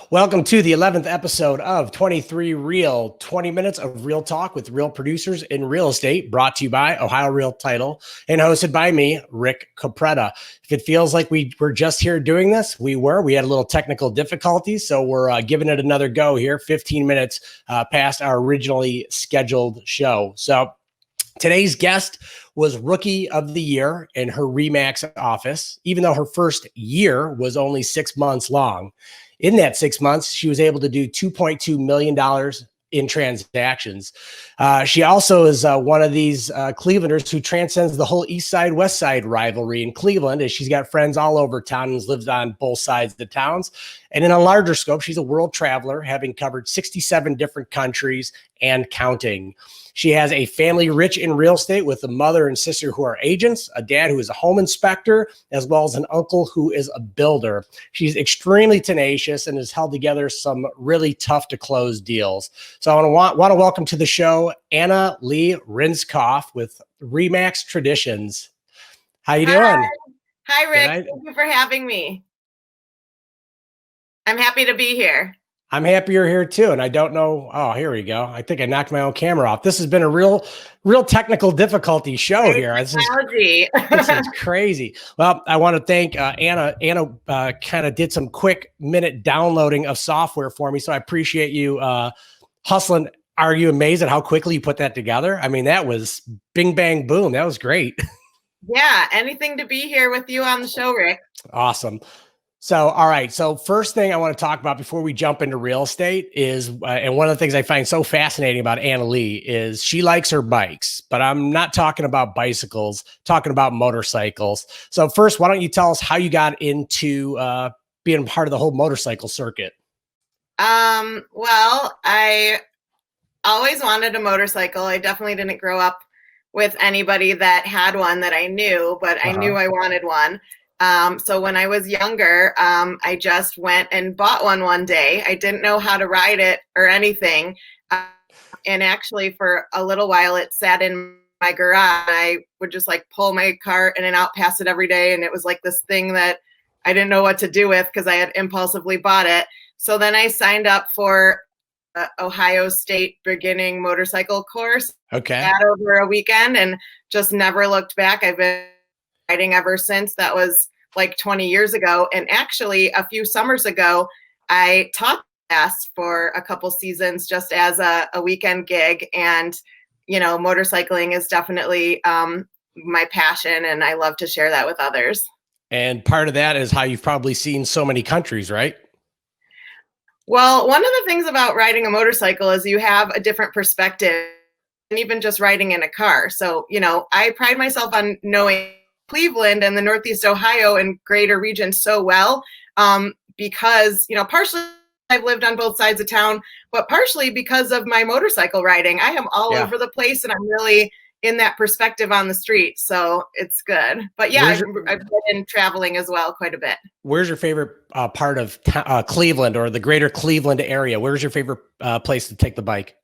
Welcome to the 11th episode of 23 Real, 20 minutes of real talk with real producers in real estate, brought to you by Ohio Real Title and hosted by me, Rick Capretta. If it feels like we were just here doing this, we were. We had a little technical difficulties, so we're giving it another go here, 15 minutes past our originally scheduled show. So today's guest was Rookie of the Year in her RE/MAX office, even though her first year was only 6 months long. In that 6 months, she was able to do $2.2 million in transactions. She also is one of these Clevelanders who transcends the whole East Side, West Side rivalry in Cleveland, as she's got friends all over town and has lived on both sides of the towns. And in a larger scope, she's a world traveler, having covered 67 different countries and counting. She has a family rich in real estate with a mother and sister who are agents, a dad who is a home inspector, as well as an uncle who is a builder. She's extremely tenacious and has held together some really tough to close deals. So I want to welcome to the show Anna Lee Rindskopf with RE/MAX Traditions. How you doing? Hi, Rick. Thank you for having me. I'm happy to be here. I'm happy you're here too. And I don't know. Oh, here we go. I think I knocked my own camera off. This has been a real technical difficulty show here. This is crazy. Well, I want to thank Anna. Anna kind of did some quick minute downloading of software for me. So I appreciate you hustling. Are you amazed at how quickly you put that together? I mean, that was bing, bang, boom. That was great. Yeah. Anything to be here with you on the show, Rick. Awesome. So, all right. So first thing I want to talk about before we jump into real estate is, and one of the things I find so fascinating about Anna Lee is she likes her bikes, but I'm not talking about bicycles, talking about motorcycles. So first, why don't you tell us how you got into being part of the whole motorcycle circuit? Well, I always wanted a motorcycle. I definitely didn't grow up with anybody that had one that I knew, but I knew I wanted one. So when I was younger, I just went and bought one day. I didn't know how to ride it or anything. And actually for a little while it sat in my garage. I would just like pull my car in and out past it every day. And it was like this thing that I didn't know what to do with because I had impulsively bought it. So then I signed up for Ohio State beginning motorcycle course. Okay. That over a weekend and just never looked back. I've been riding ever since. That was like 20 years ago. And actually a few summers ago, I taught class for a couple seasons just as a weekend gig. And, you know, motorcycling is definitely my passion and I love to share that with others. And part of that is how you've probably seen so many countries, right? Well, one of the things about riding a motorcycle is you have a different perspective and even just riding in a car. So, you know, I pride myself on knowing Cleveland and the Northeast Ohio and greater region so well because, you know, partially I've lived on both sides of town, but partially because of my motorcycle riding. I am all over the place and I'm really in that perspective on the street. So it's good. But yeah, I've been traveling as well quite a bit. Where's your favorite part of Cleveland or the greater Cleveland area? Where's your favorite place to take the bike?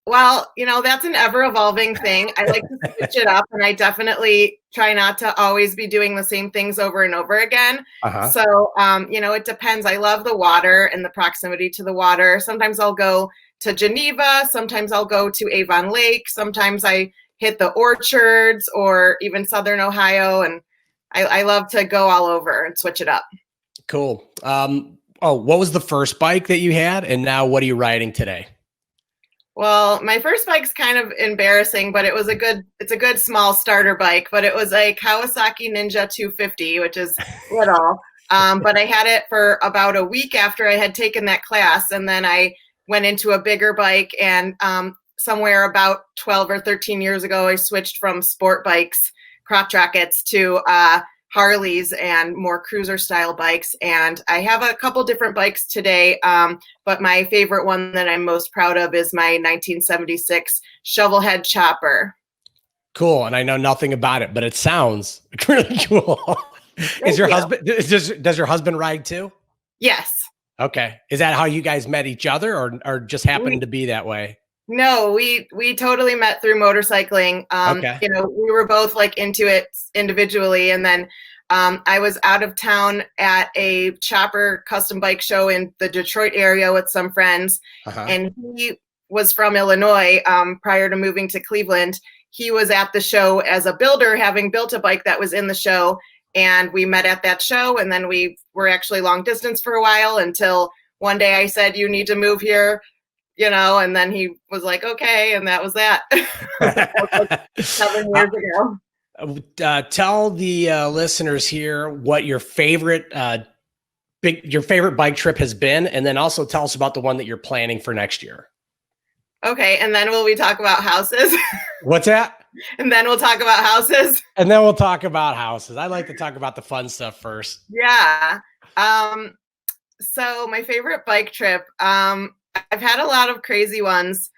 Well, you know, that's an ever evolving thing. I like to switch it up and I definitely try not to always be doing the same things over and over again. So, you know, it depends. I love the water and the proximity to the water. Sometimes I'll go to Geneva. Sometimes I'll go to Avon Lake. Sometimes I hit the orchards or even Southern Ohio. And I love to go all over and switch it up. Cool. What was the first bike that you had? And now what are you riding today? Well, my first bike's kind of embarrassing, but it's a good small starter bike, but it was a Kawasaki Ninja 250, which is little. But I had it for about a week after I had taken that class. And then I went into a bigger bike and somewhere about 12 or 13 years ago, I switched from sport bikes, crotch rockets to Harleys and more cruiser style bikes. And I have a couple different bikes today. But my favorite one that I'm most proud of is my 1976 Shovelhead Chopper. Cool. And I know nothing about it, but it sounds really cool. Does your husband ride too? Yes. Okay. Is that how you guys met each other or just happened to be that way? No, we totally met through motorcycling. Okay. You know, we were both like into it individually. And then I was out of town at a chopper custom bike show in the Detroit area with some friends, and he was from Illinois prior to moving to Cleveland. He was at the show as a builder, having built a bike that was in the show, and we met at that show, and then we were actually long distance for a while until one day I said, "You need to move here," and then he was like, "Okay," and that was that. That was like 7 years ago. Tell the listeners here what your favorite bike trip has been, and then also tell us about the one that you're planning for next year. Okay, and then will we talk about houses? What's that? And then we'll talk about houses. And then we'll talk about houses. I like to talk about the fun stuff first. Yeah. So my favorite bike trip, I've had a lot of crazy ones.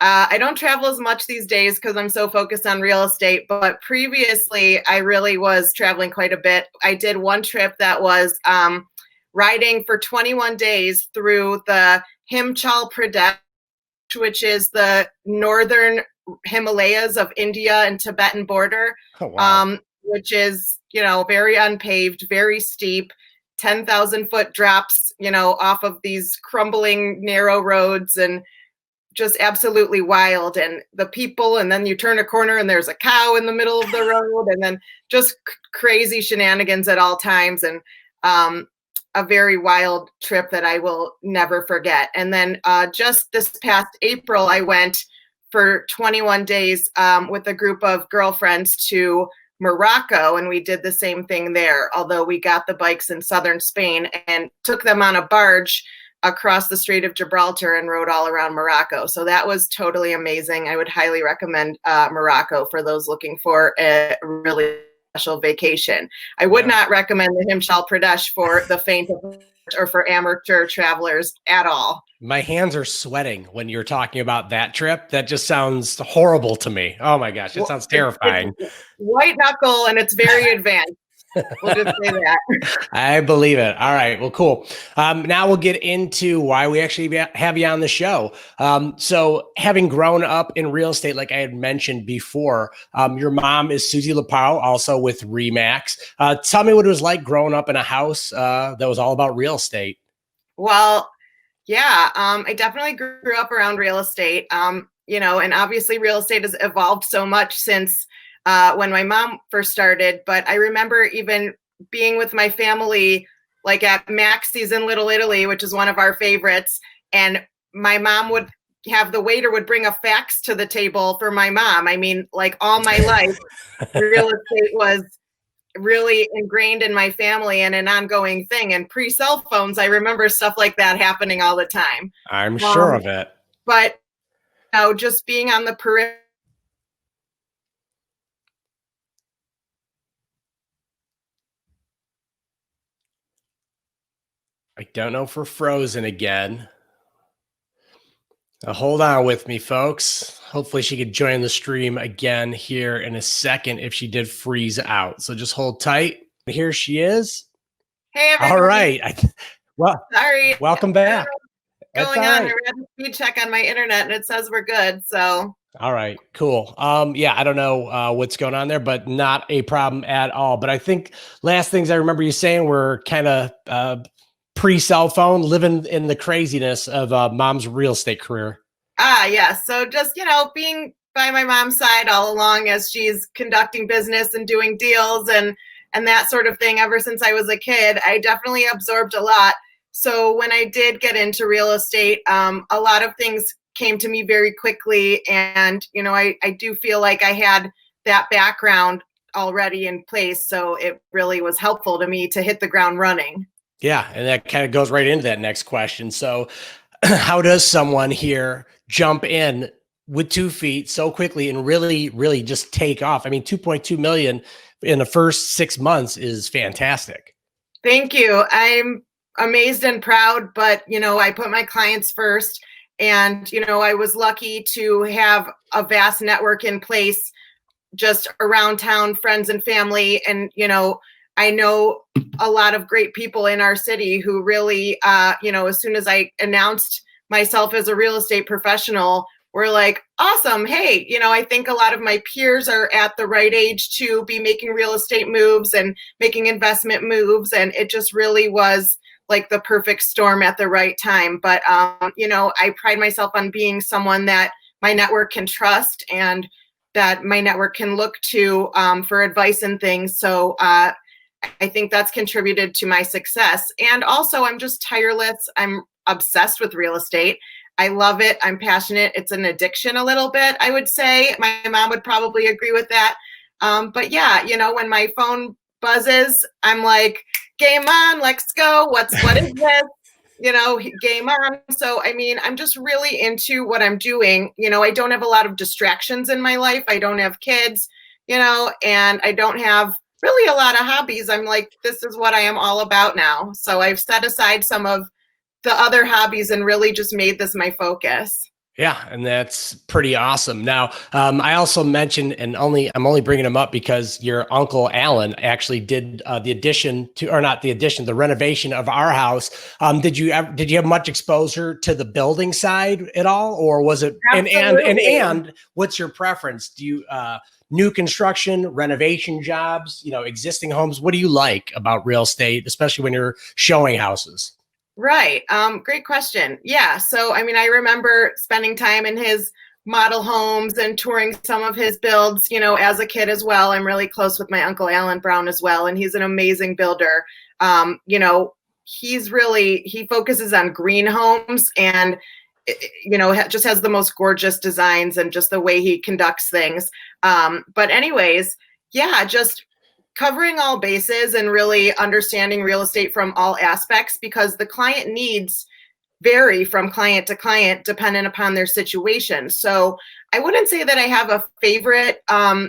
I don't travel as much these days because I'm so focused on real estate, but previously I really was traveling quite a bit. I did one trip that was riding for 21 days through the Himachal Pradesh, which is the northern Himalayas of India and Tibetan border, which is, very unpaved, very steep, 10,000 foot drops, off of these crumbling narrow roads, and just absolutely wild. And the people, and then you turn a corner and there's a cow in the middle of the road, and then just crazy shenanigans at all times. And a very wild trip that I will never forget. And then just this past April, I went for 21 days with a group of girlfriends to Morocco, and we did the same thing there, although we got the bikes in southern Spain and took them on a barge across the Strait of Gibraltar and rode all around Morocco. So that was totally amazing. I would highly recommend Morocco for those looking for a really special vacation. I would not recommend the Himachal Pradesh for the faint of heart or for amateur travelers at all. My hands are sweating when you're talking about that trip. That just sounds horrible to me. Oh my gosh, it sounds terrifying. It's white knuckle, and it's very advanced. We'll just say that. I believe it. All right. Well, cool. Now we'll get into why we actually have you on the show. So having grown up in real estate, like I had mentioned before, your mom is Susie Loparo, also with Remax. Tell me what it was like growing up in a house that was all about real estate. Well, yeah, I definitely grew up around real estate, and obviously real estate has evolved so much since when my mom first started. But I remember even being with my family, like at Maxie's in Little Italy, which is one of our favorites. And my mom would have the waiter would bring a fax to the table for my mom. I mean, like all my life, real estate was really ingrained in my family and an ongoing thing. And pre-cell phones, I remember stuff like that happening all the time. I'm sure of it. But just being on the periphery. I don't know if we're frozen again. Hold on with me, folks. Hopefully she could join the stream again here in a second if she did freeze out. So just hold tight. Here she is. Hey, everybody. All right. Well, sorry. Welcome back. Going on. I ran a speed check on my internet and it says we're good. So. All right, cool. Yeah, I don't know what's going on there, but not a problem at all. But I think last things I remember you saying were kind of pre-cell phone, living in the craziness of mom's real estate career. Yeah. So just, being by my mom's side all along as she's conducting business and doing deals and that sort of thing ever since I was a kid, I definitely absorbed a lot. So when I did get into real estate, a lot of things came to me very quickly. And, I do feel like I had that background already in place. So it really was helpful to me to hit the ground running. Yeah. And that kind of goes right into that next question. So how does someone here jump in with 2 feet so quickly and really, really just take off? I mean, 2.2 million in the first 6 months is fantastic. Thank you. I'm amazed and proud, but, I put my clients first. And, I was lucky to have a vast network in place just around town, friends and family. And, I know a lot of great people in our city who really, as soon as I announced myself as a real estate professional, were like, awesome. Hey, I think a lot of my peers are at the right age to be making real estate moves and making investment moves. And it just really was like the perfect storm at the right time. But, I pride myself on being someone that my network can trust and that my network can look to for advice and things. So I think that's contributed to my success. And also, I'm just tireless. I'm obsessed with real estate. I love it. I'm passionate. It's an addiction a little bit, I would say. My mom would probably agree with that. But yeah, when my phone buzzes, I'm like, game on, let's go. What is this? Game on. So, I'm just really into what I'm doing. I don't have a lot of distractions in my life. I don't have kids, and I don't have really a lot of hobbies. I'm like, this is what I am all about now. So I've set aside some of the other hobbies and really just made this my focus. Yeah, and that's pretty awesome. Now, I also mentioned, and I'm only bringing him up because your uncle Alan actually did the renovation of our house. Did you have much exposure to the building side at all, or was it? Absolutely. And what's your preference? Do you new construction, renovation jobs, existing homes? What do you like about real estate, especially when you're showing houses? Right. Great question. Yeah. So, I remember spending time in his model homes and touring some of his builds, as a kid as well. I'm really close with my uncle Alan Brown as well, and he's an amazing builder. He focuses on green homes and, just has the most gorgeous designs and just the way he conducts things. But anyways, yeah, just covering all bases and really understanding real estate from all aspects, because the client needs vary from client to client dependent upon their situation. So I wouldn't say that I have a favorite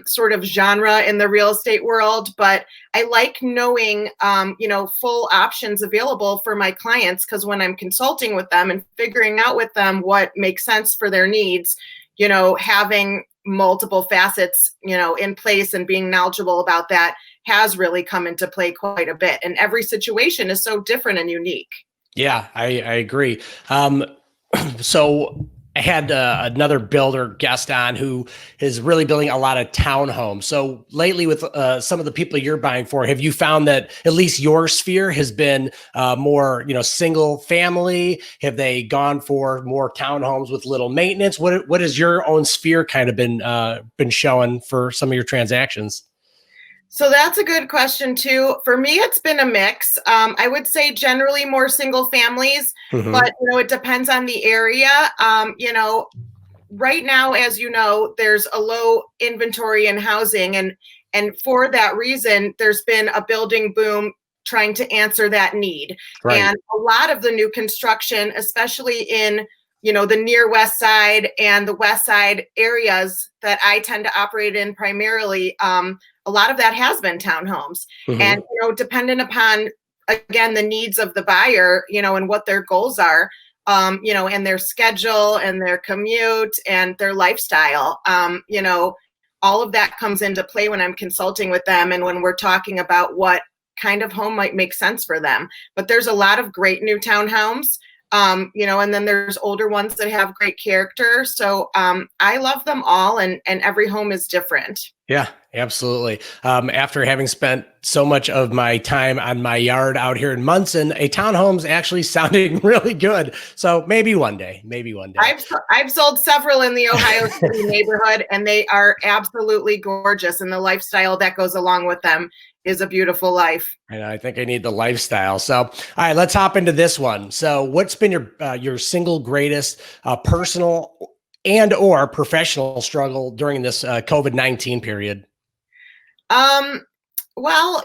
sort of genre in the real estate world, but I like knowing, full options available for my clients, because when I'm consulting with them and figuring out with them what makes sense for their needs, having multiple facets, in place and being knowledgeable about that has really come into play quite a bit. And every situation is so different and unique. Yeah, I agree. So I had another builder guest on who is really building a lot of townhomes. So lately with some of the people you're buying for, have you found that at least your sphere has been more, single family? Have they gone for more townhomes with little maintenance? What has your own sphere kind of been showing for some of your transactions? So that's a good question too. For me, it's been a mix. I would say generally more single families, but it depends on the area. Right now, as you know, there's a low inventory in housing, and for that reason, there's been a building boom trying to answer that need. Right. And a lot of the new construction, especially in the near west side and the west side areas that I tend to operate in primarily, a lot of that has been townhomes. And, dependent upon, again, the needs of the buyer, and what their goals are, and their schedule and their commute and their lifestyle, all of that comes into play when I'm consulting with them and when we're talking about what kind of home might make sense for them. But there's a lot of great new townhomes. And then there's older ones that have great character. So I love them all, and every home is different. Yeah, absolutely. After having spent so much of my time on my yard out here in Munson, a townhome's actually sounding really good. So maybe one day. I've sold several in the Ohio City neighborhood, and they are absolutely gorgeous. And the lifestyle that goes along with them is a beautiful life. And I think I need the lifestyle. So, all right, let's hop into this one. So what's been your single greatest personal and or professional struggle during this COVID-19 period? Well,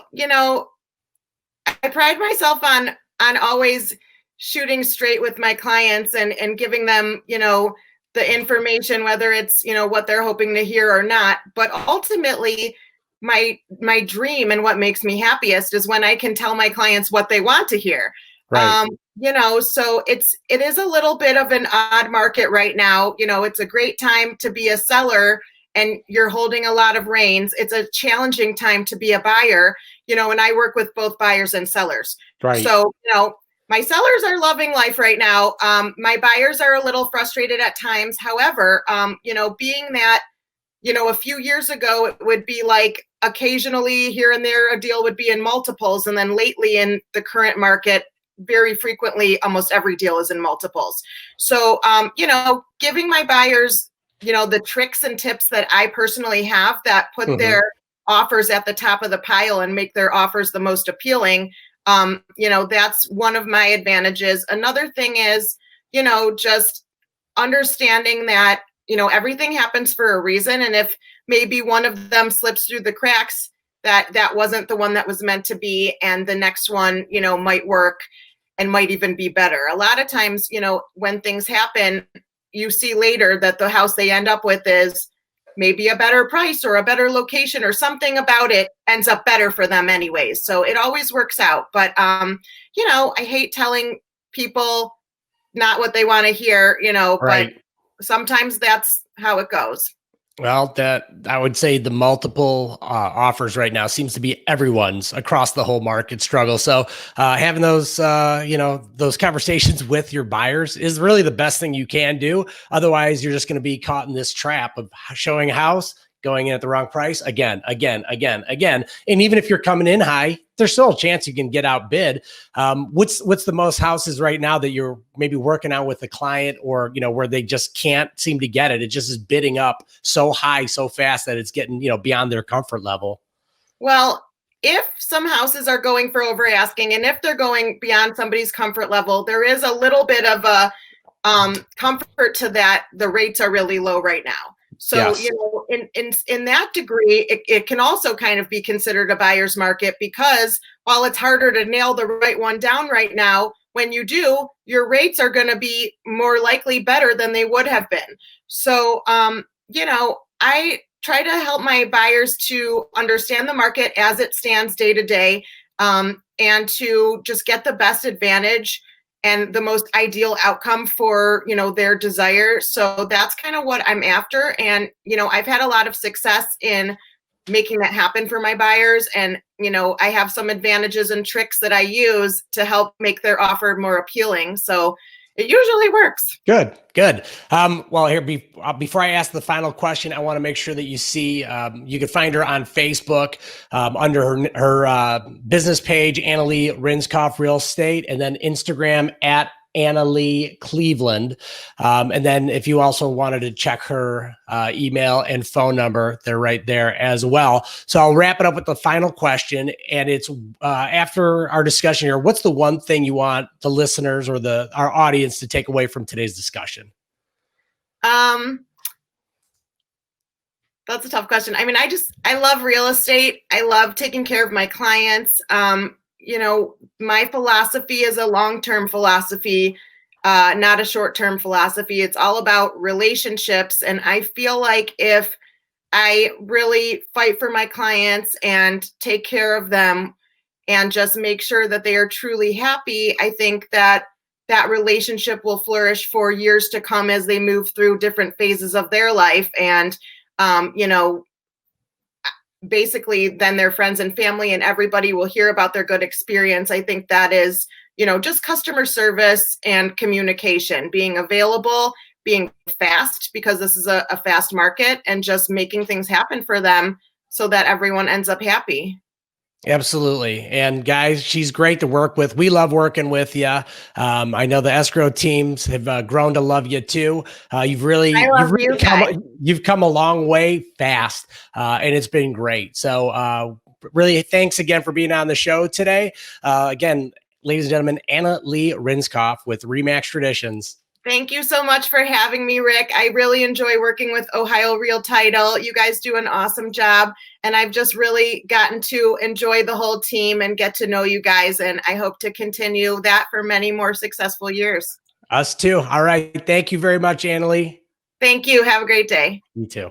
I pride myself on always shooting straight with my clients and giving them, the information, whether it's, what they're hoping to hear or not. But ultimately, my dream and what makes me happiest is when I can tell my clients what they want to hear. Right. So it is a little bit of an odd market right now. It's a great time to be a seller and you're holding a lot of reins. It's a challenging time to be a buyer, and I work with both buyers and sellers. Right. So, My sellers are loving life right now. My buyers are a little frustrated at times. However, being that, a few years ago, it would be like occasionally here and there, a deal would be in multiples. And then lately in the current market, very frequently, almost every deal is in multiples. So, giving my buyers, the tricks and tips that I personally have that put their offers at the top of the pile and make their offers the most appealing. That's one of my advantages. Another thing is, just understanding that, everything happens for a reason. And if maybe one of them slips through the cracks, that wasn't the one that was meant to be. And the next one, might work and might even be better. A lot of times, when things happen, you see later that the house they end up with is maybe a better price or a better location or something about it ends up better for them anyways. So it always works out. But, I hate telling people not what they want to hear, Right. but sometimes that's how it goes. Well, that I would say the multiple offers right now seems to be everyone's across the whole market struggle. So having those, those conversations with your buyers is really the best thing you can do. Otherwise, you're just going to be caught in this trap of showing a house, going in at the wrong price again. And even if you're coming in high, there's still a chance you can get outbid. What's the most houses right now that you're maybe working out with a client, or where they just can't seem to get it? It just is bidding up so high, so fast that it's getting beyond their comfort level. Well, if some houses are going for over asking, and if they're going beyond somebody's comfort level, there is a little bit of a comfort to that. The rates are really low right now. So, Yes. in that degree, it can also kind of be considered a buyer's market, because while it's harder to nail the right one down right now, when you do, your rates are going to be more likely better than they would have been. So, I try to help my buyers to understand the market as it stands day to day, and to just get the best advantage and the most ideal outcome for, their desire. So that's kind of what I'm after. And, I've had a lot of success in making that happen for my buyers. And, I have some advantages and tricks that I use to help make their offer more appealing. So it usually works. Good. Well, here, before I ask the final question, I want to make sure that you see, you can find her on Facebook under her business page, Anna Lee Rindskopf Real Estate, and then Instagram at Anna Lee Cleveland. And then if you also wanted to check her email and phone number, they're right there as well. So I'll wrap it up with the final question. And it's after our discussion here, what's the one thing you want the listeners or our audience to take away from today's discussion? That's a tough question. I mean, I love real estate. I love taking care of my clients. My philosophy is a long-term philosophy, not a short-term philosophy. It's all about relationships. And I feel like if I really fight for my clients and take care of them and just make sure that they are truly happy, I think that relationship will flourish for years to come as they move through different phases of their life. And, basically then their friends and family and everybody will hear about their good experience. I think that is, just customer service and communication, being available, being fast, because this is a fast market, and just making things happen for them so that everyone ends up happy. Absolutely. And guys, she's great to work with. We love working with you. I know the escrow teams have grown to love you too. You've come a long way fast, and it's been great. So really, thanks again for being on the show today. Again, ladies and gentlemen, Anna Lee Rindskopf with Remax Traditions. Thank you so much for having me, Rick. I really enjoy working with Ohio Real Title. You guys do an awesome job, and I've just really gotten to enjoy the whole team and get to know you guys, and I hope to continue that for many more successful years. Us too. All right. Thank you very much, Anna Lee. Thank you. Have a great day. You too.